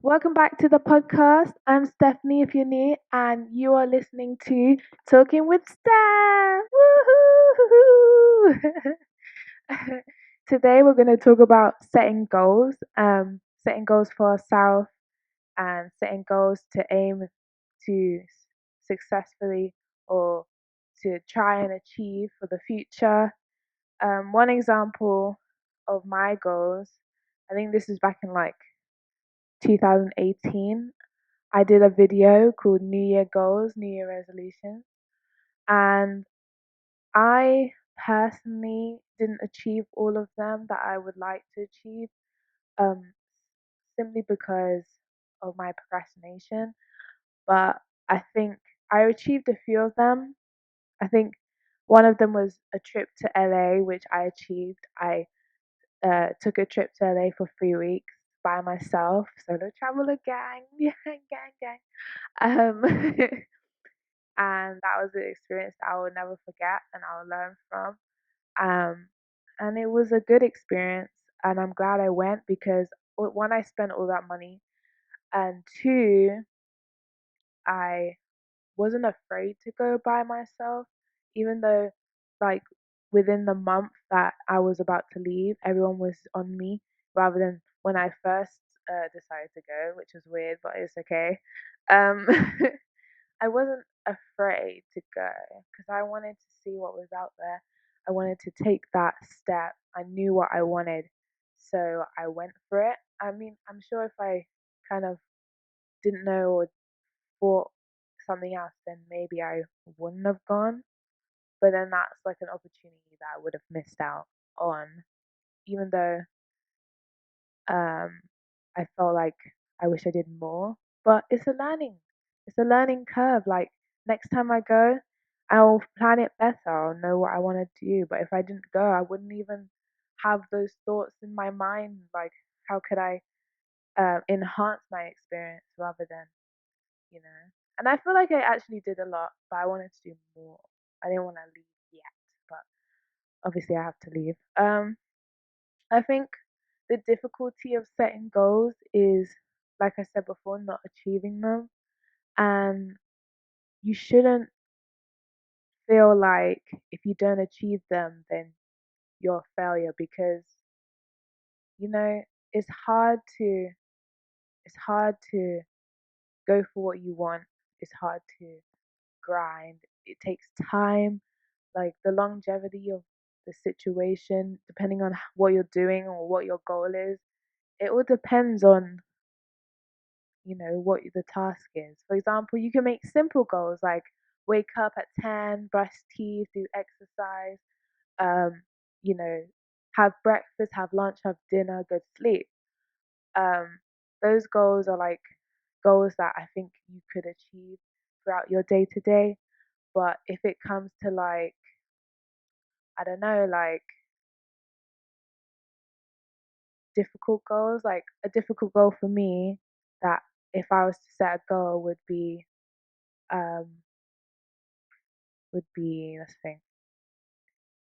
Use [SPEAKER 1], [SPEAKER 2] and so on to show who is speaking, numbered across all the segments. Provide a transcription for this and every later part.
[SPEAKER 1] Welcome back to the podcast. I'm Stephanie, if you're new, and you are listening to Talking with Steph. Woohoo! Today, we're going to talk about setting goals for ourselves, and setting goals to aim to successfully or to try and achieve for the future. One example of my goals, I think this is back in like 2018. I did a video called New Year Goals, New Year Resolutions, and I personally didn't achieve all of them that I would like to achieve, um, simply because of my procrastination. But I think I achieved a few of them. I think one of them was a trip to LA, which I achieved. I took a trip to LA for 3 weeks by myself, solo traveler gang, gang, gang. Um, and that was an experience that I will never forget and I will learn from. Um, and it was a good experience, and I'm glad I went because one, I spent all that money, and two, I wasn't afraid to go by myself, even though, like, within the month that I was about to leave, everyone was on me rather than when I first decided to go, which was weird, but it's okay. Um, I wasn't afraid to go because I wanted to see what was out there. I wanted to take that step. I knew what I wanted, so I went for it. I mean, I'm sure if I kind of didn't know or thought something else, then maybe I wouldn't have gone. But then that's like an opportunity that I would have missed out on, even though um, I felt like I wish I did more. But it's a learning curve. Like next time I go, I'll plan it better. I'll know what I want to do. But if I didn't go, I wouldn't even have those thoughts in my mind. Like, how could I enhance my experience rather than, you know? And I feel like I actually did a lot, but I wanted to do more. I didn't want to leave yet, but obviously I have to leave. I think the difficulty of setting goals is, like I said before, not achieving them. And you shouldn't feel like if you don't achieve them, then you're a failure because, you know, it's hard to, it's hard to go for what you want. It's hard to grind. It takes time, like the longevity of the situation, depending on what you're doing or what your goal is. It all depends on what the task is. For example, you can make simple goals like wake up at 10, brush teeth, do exercise, um, you know, have breakfast, have lunch, have dinner, go to sleep. Um, those goals are like goals that I think you could achieve throughout your day to day. But if it comes to like, I don't know, like difficult goals, like a difficult goal for me that if I was to set a goal um would be, let's think,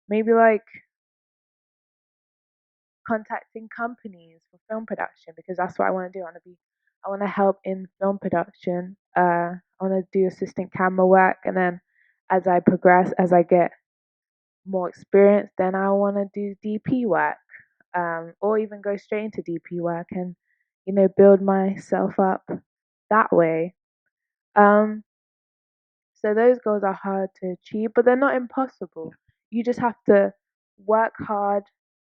[SPEAKER 1] maybe like contacting companies for film production because that's what I want to do. I want to help in film production. I want to do assistant camera work, and then as I progress, as I get more experience, then I want to do DP work, or even go straight into DP work and build myself up that way. Um, so those goals are hard to achieve, but they're not impossible. You just have to work hard.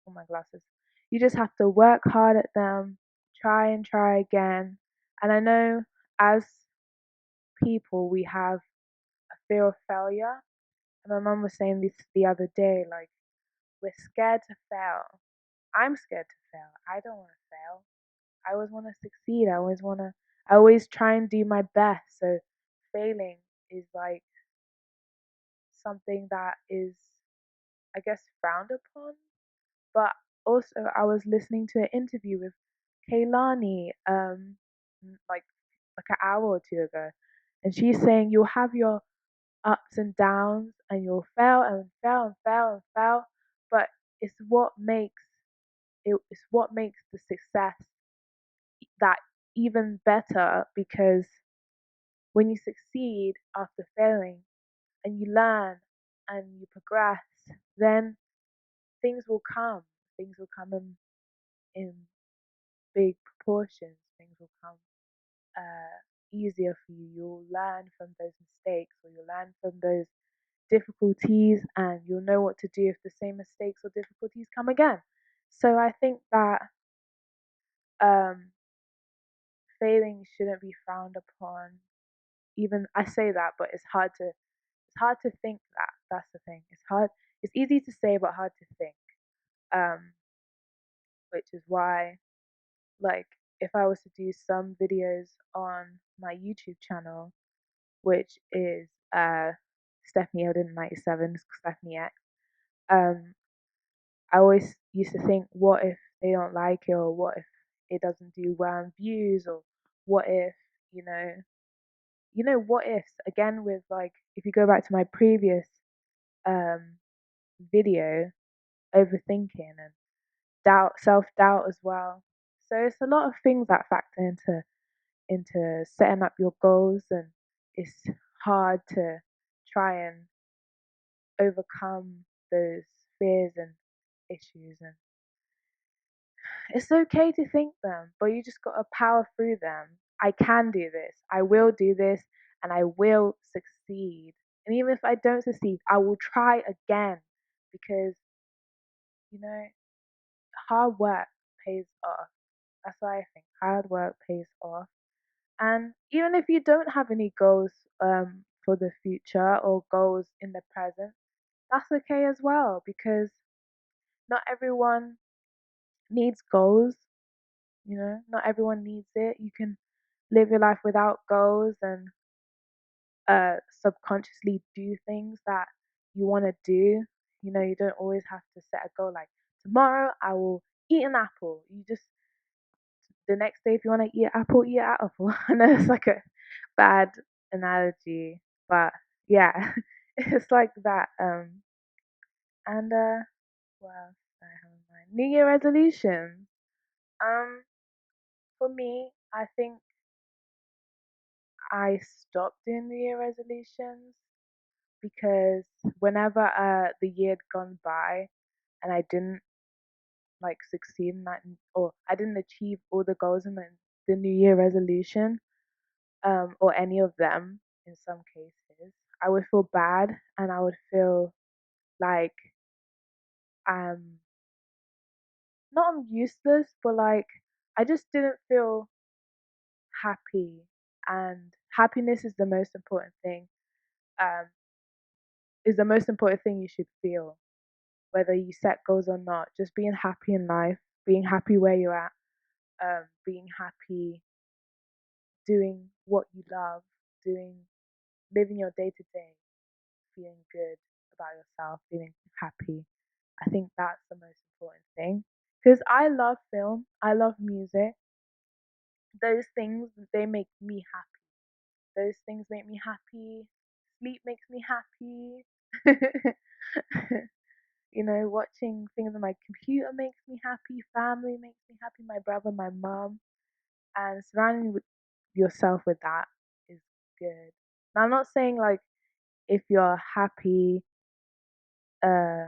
[SPEAKER 1] Oh, my glasses. You just have to work hard at them, try and try again. And I know as people, we have a fear of failure. And my mum was saying this the other day, like, we're scared to fail. I'm scared to fail. I don't want to fail. I always want to succeed. I always try and do my best. So failing is like something that is, I guess, frowned upon. But also, I was listening to an interview with Kaylani, like an hour or two ago, and she's saying you'll have your ups and downs, and you'll fail and fail and fail and fail, but it's what makes it's what makes the success that even better because when you succeed after failing and you learn and you progress, then things will come. Things will come in big proportions. Things will come easier for you. You'll learn from those mistakes, or you'll learn from those difficulties, and you'll know what to do if the same mistakes or difficulties come again. So I think that um, failing shouldn't be frowned upon. Even I say that, but it's hard to think that. That's the thing. It's hard. It's easy to say, but hard to think. Um, which is why, like, if I was to do some videos on my YouTube channel, which is Stephanie Odin 97, Stephanie X. I always used to think, what if they don't like it, or what if it doesn't do well in views, or what if you know, what ifs again with, like, if you go back to my previous um video, overthinking and doubt, self doubt as well. So it's a lot of things that factor into setting up your goals, and it's hard to try and overcome those fears and issues. And it's okay to think them, but you just got to power through them. I can do this. I will do this, and I will succeed. And even if I don't succeed, I will try again, because you know hard work pays off. That's why I think hard work pays off. And even if you don't have any goals for the future, or goals in the present, that's okay as well, because not everyone needs goals. Not everyone needs it. You can live your life without goals, and subconsciously do things that you want to do. You don't always have to set a goal like, tomorrow I will eat an apple. You just, the next day, if you want to eat an apple, eat an apple. I know it's like a bad analogy, but yeah, it's like that. And what else do I have in mind? New Year resolutions. Um, for me, I think I stopped doing New Year resolutions because whenever the year had gone by and I didn't like succeed in that, or I didn't achieve all the goals in the New Year resolution, or any of them in some cases, I would feel bad, and I would feel like I'm not I'm useless, but like I just didn't feel happy. And happiness is the most important thing. Um, is the most important thing you should feel, whether you set goals or not. Just being happy in life, being happy where you're at, being happy doing what you love, doing living your day to day, feeling good about yourself, feeling happy. I think that's the most important thing. Because I love film, I love music. Those things, they make me happy. Those things make me happy. Sleep makes me happy. Watching things on my computer makes me happy. Family makes me happy. My brother, my mom, and surrounding yourself with that is good. Now, I'm not saying like if you're happy, uh,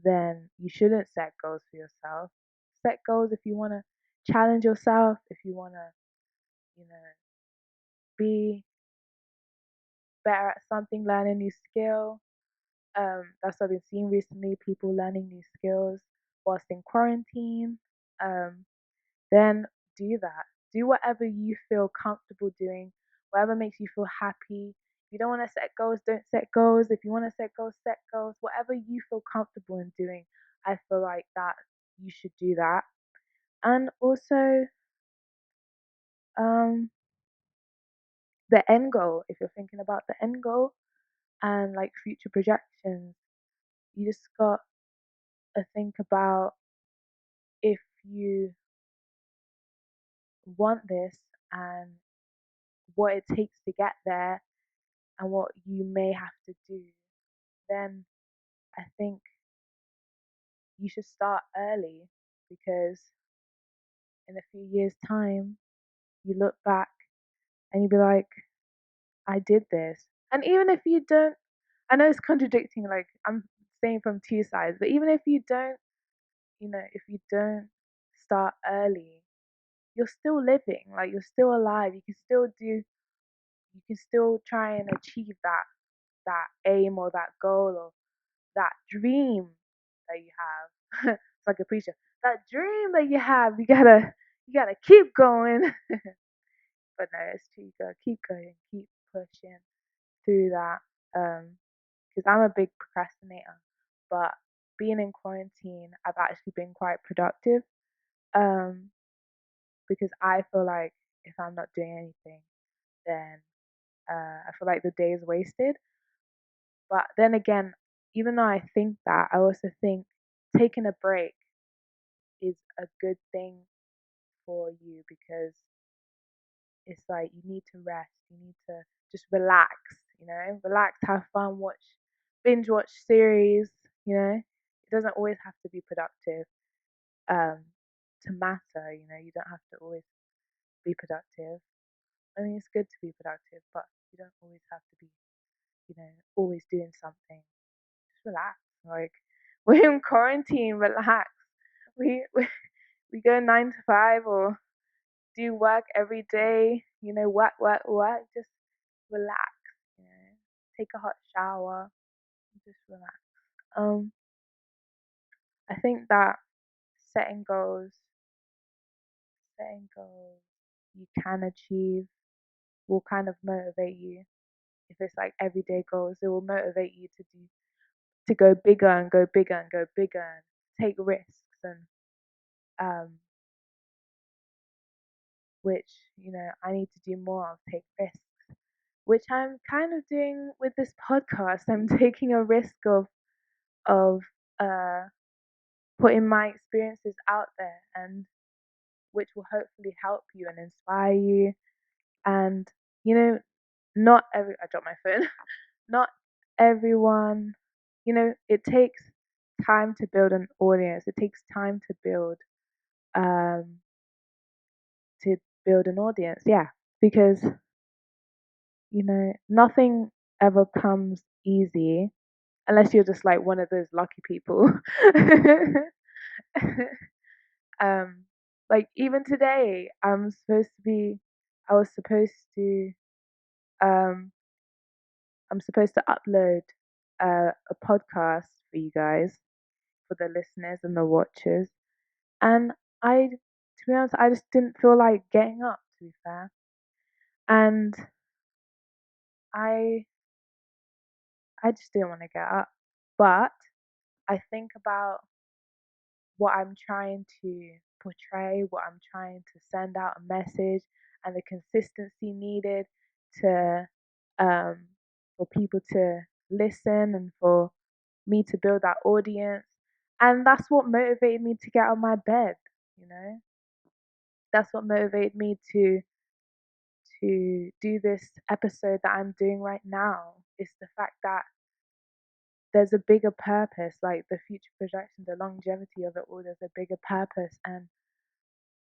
[SPEAKER 1] then you shouldn't set goals for yourself. Set goals if you want to challenge yourself, if you want to, you know, be better at something, learn a new skill. That's what I've been seeing recently, people learning new skills whilst in quarantine. Um, then do that. Do whatever you feel comfortable doing, whatever makes you feel happy. If you don't want to set goals, don't set goals. If you want to set goals, set goals. Whatever you feel comfortable in doing, I feel like that you should do that. And also, um, the end goal. If you're thinking about the end goal and like future projections, you just got to think about, if you want this, and what it takes to get there, and what you may have to do, then I think you should start early, because in a few years' time, you look back and you be like, I did this. And even if you don't, I know it's contradicting, like I'm saying from two sides, but even if you don't, if you don't start early, you're still living, like you're still alive. You can still try and achieve that aim or that goal or that dream that you have. It's like a preacher. That dream that you have, you gotta keep going. But no, it's true. You gotta keep going, keep pushing through that. Because I'm a big procrastinator, but being in quarantine, I've actually been quite productive. Um, because I feel like if I'm not doing anything, then I feel like the day is wasted. But then again, even though I think that, I also think taking a break is a good thing for you because it's like you need to rest, you need to just relax, relax, have fun, binge watch series. It doesn't always have to be productive um, to matter, you don't have to always be productive. I mean, it's good to be productive, but you don't always have to be, always doing something. Just relax. Like, we're in quarantine, relax. We go 9 to 5 or do work every day, work, just relax, take a hot shower, just relax. Um, I think that setting goals, setting goals you can achieve will kind of motivate you. If it's like everyday goals, it will motivate you to go bigger and go bigger and go bigger and take risks and um which I need to do more of, take risks, which I'm kind of doing with this podcast. I'm taking a risk of uh, putting my experiences out there, and which will hopefully help you and inspire you. And you know, not every I dropped my phone. Not everyone. It takes time to build an audience. It takes time um to build an audience. Yeah, because nothing ever comes easy unless you're just like one of those lucky people. um, like even today, I was supposed to, um, I'm supposed to upload a podcast for you guys, for the listeners and the watchers, and to be honest, I just didn't feel like getting up. To be fair, and I, I just didn't want to get up, but I think about what I'm trying to portray, what I'm trying to send out a message, and the consistency needed to um, for people to listen and for me to build that audience. And that's what motivated me to get out of my bed. You know, that's what motivated me to do this episode that I'm doing right now. It's the fact that there's a bigger purpose, like the future projection, the longevity of it all. There's a bigger purpose, and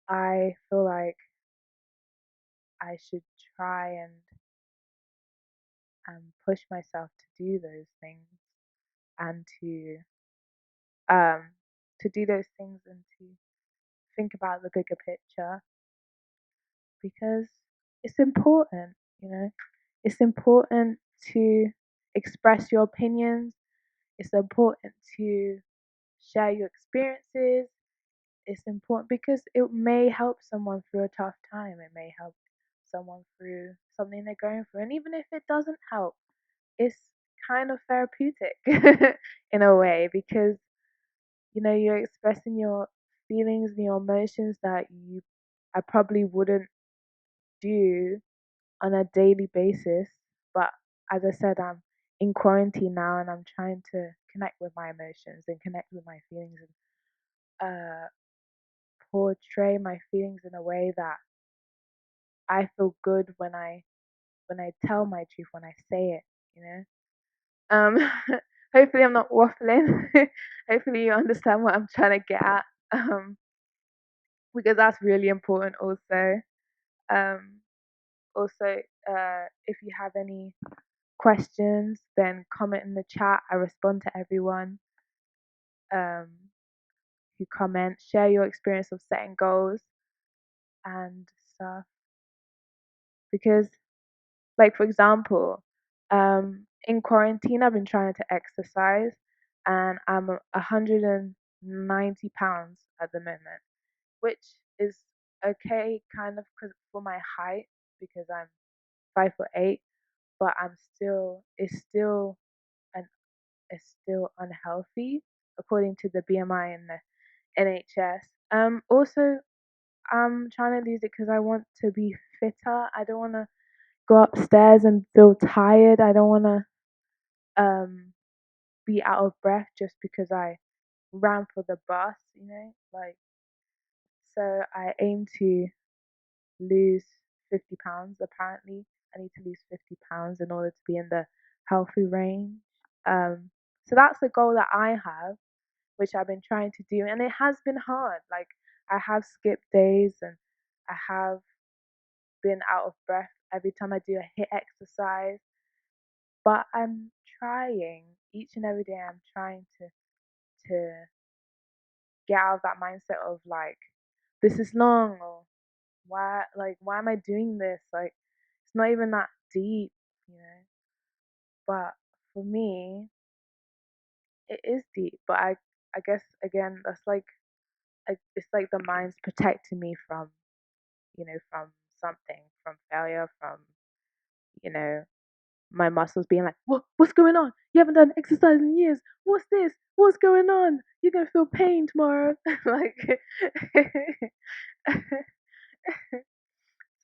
[SPEAKER 1] I feel like I should try and push myself to do those things and um to do those things and to think about the bigger picture because it's important, you know. It's important to express your opinions. It's important to share your experiences. It's important because it may help someone through a tough time. It may help someone through something they're going through. And even if it doesn't help, it's kind of therapeutic in a way because you're expressing your feelings and your emotions that I probably wouldn't do on a daily basis. But as I said, I'm in quarantine now and I'm trying to connect with my emotions and connect with my feelings and portray my feelings in a way that I feel good when I tell my truth, when I say it, you know. Um, hopefully I'm not waffling. Hopefully you understand what I'm trying to get at. Because that's really important also. Um, Also, if you have any questions, then comment in the chat. I respond to everyone who comments. Share your experience of setting goals and stuff. Because, like, for example, in quarantine, I've been trying to exercise and I'm 190 pounds at the moment, which is okay kind of for my height because I'm 5'8", but an it's still unhealthy according to the BMI and the NHS. Also, I'm trying to lose it because I want to be fitter. I don't want to go upstairs and feel tired. I don't want to be out of breath just because I ran for the bus, like. So I aim to lose 50 pounds. Apparently, I need to lose 50 pounds in order to be in the healthy range. Um, so that's the goal that I have, which I've been trying to do, and it has been hard. Like, I have skipped days and I have been out of breath every time I do a hit exercise, but I'm trying each and every day. I'm trying to get out of that mindset of like, this is long, or why am I doing this? Like, it's not even that deep, you know. But for me, it is deep. But I guess again, that's like, it's like the mind's protecting me from, from something, from failure, from, you know, my muscles being like, what's going on? You haven't done exercise in years. What's this? What's going on? You're gonna feel pain tomorrow. Like,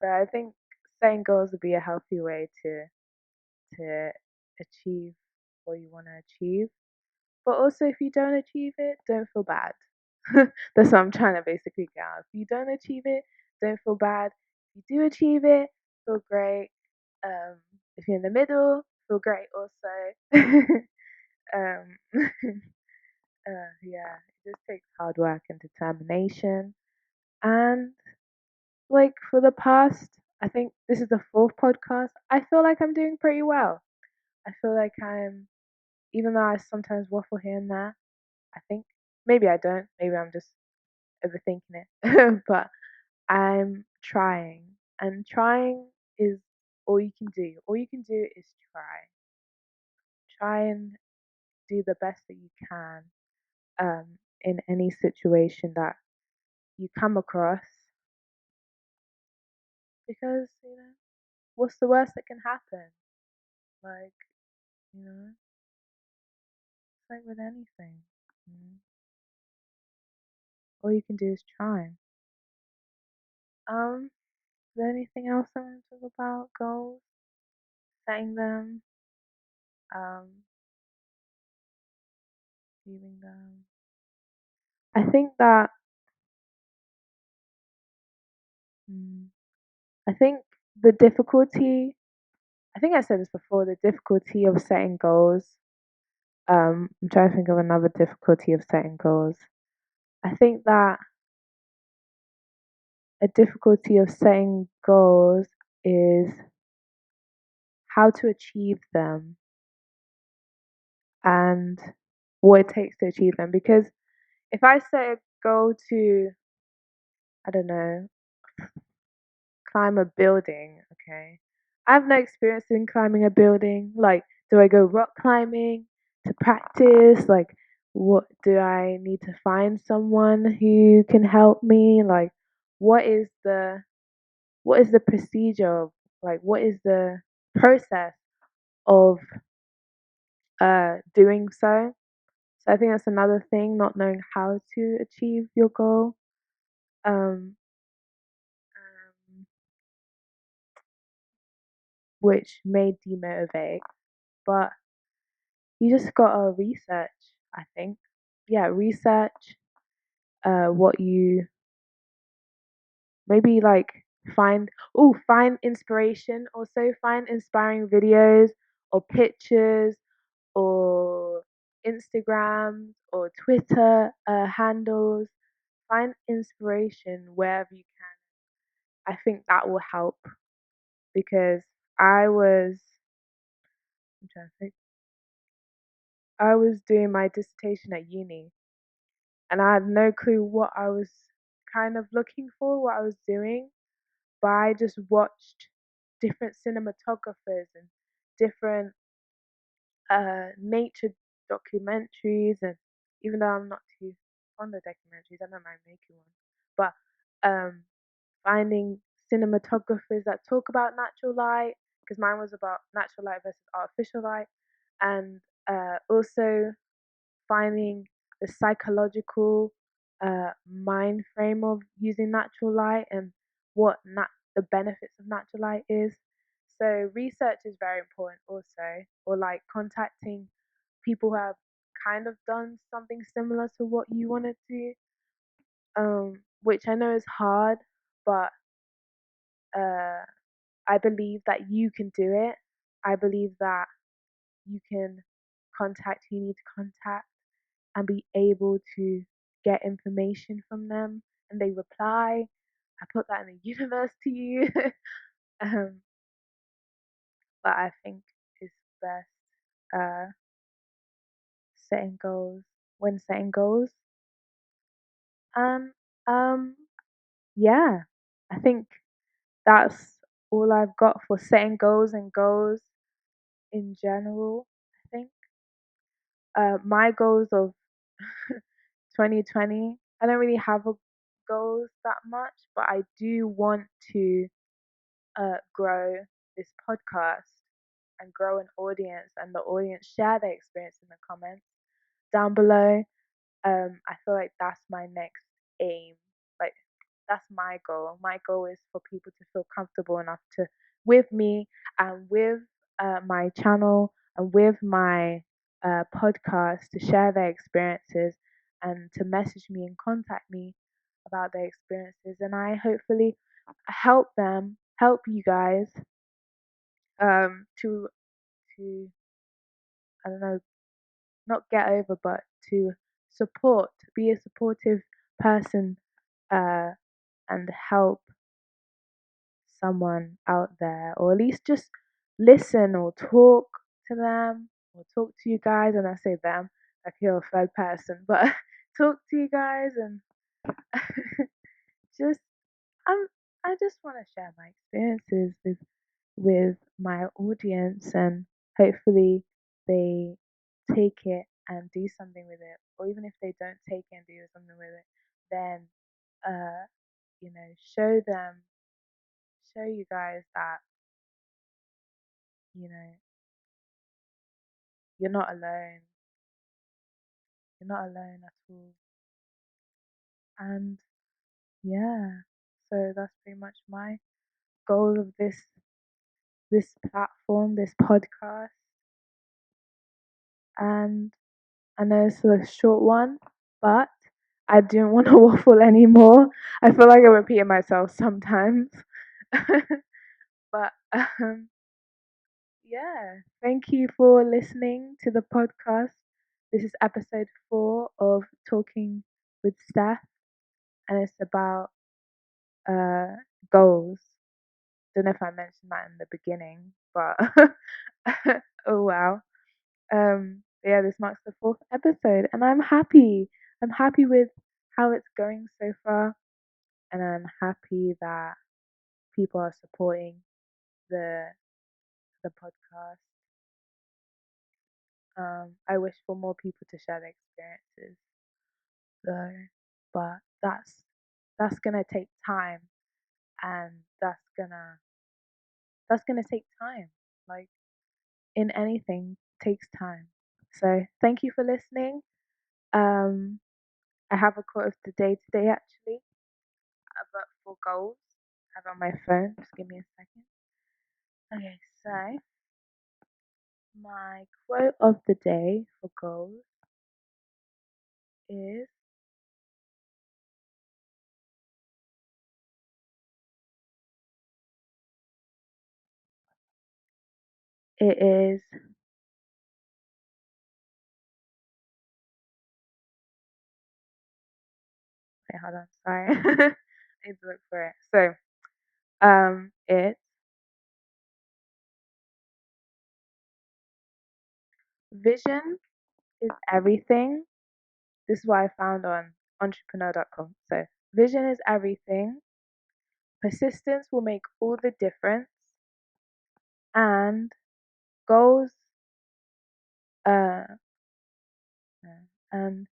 [SPEAKER 1] so I think setting goals would be a healthy way to achieve what you want to achieve. But also, if you don't achieve it, don't feel bad. That's what I'm trying to basically get out. If you don't achieve it, don't feel bad. If you do achieve it, feel great. Um, if you're in the middle, feel great also. um, yeah, it just takes hard work and determination. And like for the past, I think this is the fourth podcast. I feel like I'm doing pretty well. I feel like even though I sometimes waffle here and there, I think maybe I don't. Maybe I'm just overthinking it. But I'm trying, and trying is all you can do. All you can do is try. Try and do the best that you can in any situation that you come across, because what's the worst that can happen? Like, you know, it's like with anything. You know? All you can do is try. Is there anything else I want to talk about? Goals, setting them, um, achieving them. I think that mm, I think the difficulty. I think I said this before. The difficulty of setting goals. I'm trying to think of another difficulty of setting goals. I think that a difficulty of setting goals is how to achieve them and what it takes to achieve them. Because if I set a goal to, I don't know, climb a building, okay, I have no experience in climbing a building. Like, do I go rock climbing to practice? Like, what do I need to find someone who can help me? Like, what is the procedure of, like, what is the process of doing so? So I think that's another thing, not knowing how to achieve your goal. Um, um, which may demotivate, but you just gotta research, I think. Yeah, research what you maybe like find inspiration. Also find inspiring videos or pictures or Instagram or Twitter handles. Find inspiration wherever you can. I think that will help because I was I'm trying to think. I was doing my dissertation at uni and I had no clue what I was kind of looking for, what I was doing, but I just watched different cinematographers and different nature documentaries, and even though I'm not too fond of documentaries, I don't mind making one. But finding cinematographers that talk about natural light, because mine was about natural light versus artificial light, and also finding the psychological mind frame of using natural light and what the benefits of natural light is. So research is very important also, or like contacting people who have kind of done something similar to what you want to do, which I know is hard, but uh, I believe that you can do it. I believe that you can contact who you need to contact and be able to get information from them and they reply. I put that in the universe to you. um, but I think it's best uh, setting goals when setting goals. And yeah, I think that's all I've got for setting goals and goals in general. I think my goals of 2020, I don't really have a goals that much, but I do want to grow this podcast and grow an audience, and the audience share their experience in the comments down below. I feel like that's my next aim. Like that's my goal. My goal is for people to feel comfortable enough to with me and with my channel and with my podcast to share their experiences and to message me and contact me about their experiences, and I hopefully help you guys to I don't know, not get over, but to support, be a supportive person, uh, and help someone out there, or at least just listen or talk to them, or talk to you guys. And I say them like you're a third person, but talk to you guys and just I'm I just want to share my experiences with my audience, and hopefully they take it and do something with it, or even if they don't take it and do something with it, then uh show you guys that you know you're not alone, you're not alone at all. And yeah, so that's pretty much my goal of this platform, this podcast. And I know it's a short one, but I don't want to waffle anymore. I feel like I'm repeating myself sometimes. But yeah, thank you for listening to the podcast. This is episode 4 of Talking with Steph, and it's about uh, goals. Don't know if I mentioned that in the beginning, but oh wow. Yeah, this marks the 4th episode, and I'm happy. I'm happy with how it's going so far, and I'm happy that people are supporting the the podcast. I wish for more people to share their experiences, though, but that's gonna take time, and that's gonna take time. Like in anything, takes time. So thank you for listening. Um, I have a quote of the day today actually, but for goals. I have it on my phone. Just give me a second. Okay, so my quote of the day for goals is it is wait, hold on, sorry. I need to look for it. So It's vision is everything. This is what I found on entrepreneur.com. So, vision is everything. Persistence will make all the difference. And goals, uh, and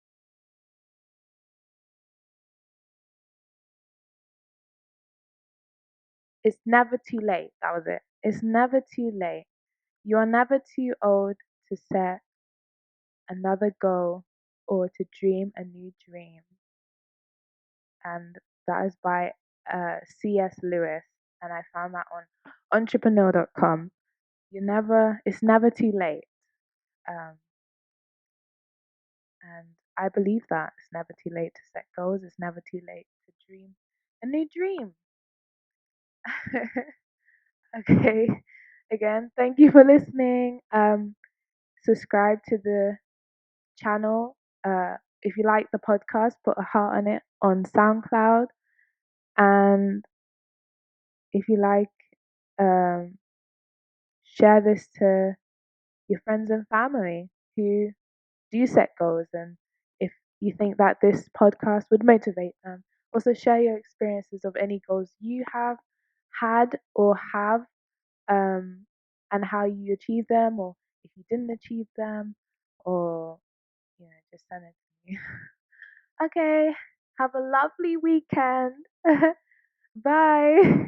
[SPEAKER 1] it's never too late. That was it. It's never too late. You are never too old to set another goal or to dream a new dream. And that is by C.S. Lewis. And I found that on entrepreneur.com. It's never too late. Um, and I believe that it's never too late to set goals. It's never too late to dream a new dream. Okay. Again, thank you for listening. Subscribe to the channel. If you like the podcast, put a heart on it on Soundcloud. And if you like, um, share this to your friends and family who do set goals. And if you think that this podcast would motivate them, also share your experiences of any goals you have had or have, and how you achieved them, or if you didn't achieve them, or just send it to me. Okay, have a lovely weekend. Bye.